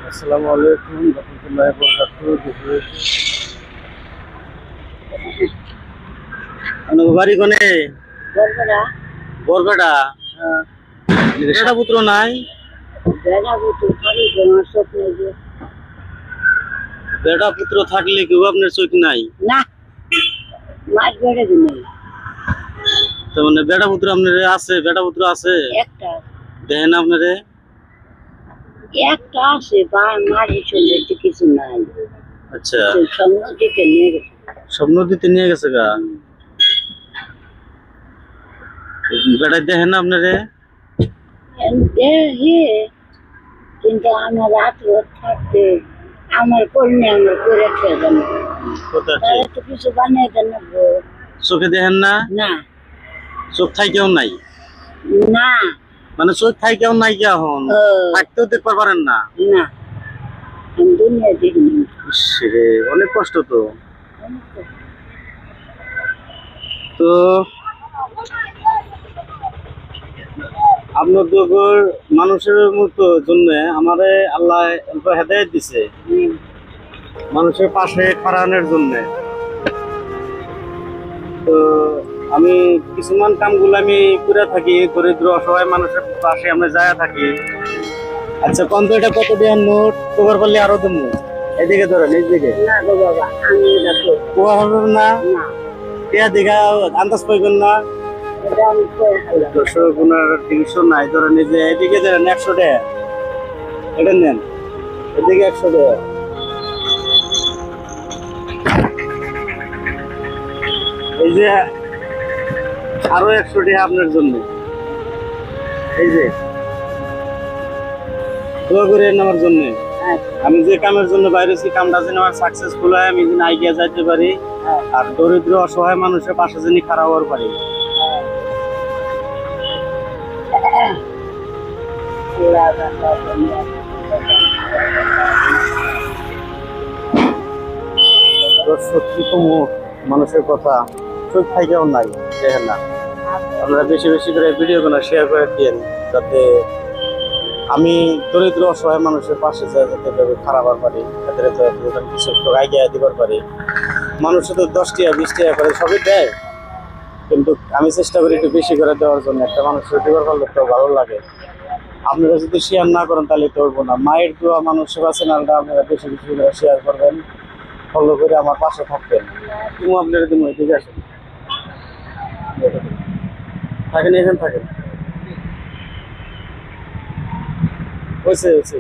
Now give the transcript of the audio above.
আসসালামু আলাইকুম রহমতুল্লাহি ওয়া বারাকাতুহু। বাড়ি কোনে? বরবেড়া। বরবেড়া। বেটা পুত্র নাই? বেড়া বুতু থাকি তোমার চোখ নেই যে। বেটা পুত্র থাকলে কেউ আপনার চোখ নাই? না, মাছ বেড়ে দিনে তো মানে বেটা পুত্র আপনার আছে? বেটা পুত্র আছে? একটা দেখেন আপনারে। একটা আছে বা মাঝে চলে তো কিছু নাই। আচ্ছা, স্বপ্ন দিকে নিয়ে গেছে। স্বপ্ন দিতে নিয়ে গেছে গা? বেটা দেখেন আপনারে। দেখি কিন্তু আমার রাত থাকতে আমার কন্যা আমার করে খেয়ে দেন, কোথায়? তাহলে তো কিছু বানিয়ে দেন না গো। চোখে দেখেন না? না চোখ থাই কেউ নাই? না মানে চোখ থাই কেউ নাই কে এখন? থাকতেও দেখতে পারেন না? না, আমি দুনিয়া দেখিনি। রে, অনেক কষ্ট তো। তো আপনাদের মানুষের মতো জন্য আমারে আল্লাহ হেদায়েত দিছে, মানুষের পাশে খাড়ানোর জন্য। তো আমি কিছুমান কামগুলো আমি করে থাকি, দরিদ্র অসহায় মানুষের পাশে আমরা যায় থাকি। আচ্ছা, কত এটা কত দেওয়ার নোট কবার পারলে আরো দেবো। এদিকে ধরেন, এইদিকে না গো বাবা, আমি এটা কোয়া হবে না, না, টিয়া দিঘা আন্দাজ পাইবেন না। এটা আমি করে খাইলাম। 300 নাই, ধরেন এই যে এদিকে ধরেন 100 টাকা, এটা নেন। এদিকে 100 টাকা, এই যে আরো 100 টাকা আপনার জন্য। এই যে দোয়া করেন আমার জন্য। আমি যে কামের জন্য বাইরেছি, কামটা যেন আমার সাকসেসফুল হয়, আমি যেন এগিয়ে যাইতে পারি, আর দরিদ্র অসহায় মানুষের পাশে যেন খাড়া হওয়ার পারি। সত্যি তো মানুষের কথা চোখ থাকেও নাই, দেখেন না। আপনারা বেশি বেশি করে ভিডিওগুলো শেয়ার করে দিন, যাতে আমি দরিদ্র অসহায় মানুষের পাশে যাতে খারাপ হওয়ার পারি, তাদের কিছু একটু আইডিয়া দিবার পারি। মানুষে তো 10 টাকা 20 টাকা করে সবই দেয়, কিন্তু আমি চেষ্টা করি একটু বেশি করে দেওয়ার জন্য। একটা মানুষের দিবার পারলে তো ভালো লাগে। আপনারা যদি শেয়ার না করেন তাহলে তো হবো না। মায়ের দোয়া মানুষের চ্যানেলটা আপনারা বেশি বেশি করে শেয়ার করবেন, ফলো করে আমার পাশে থাকবেন। তুমি আপনারা দিন ঠিক আছে, থাকেন এখানে থাকেন। হয়েছে হয়েছে।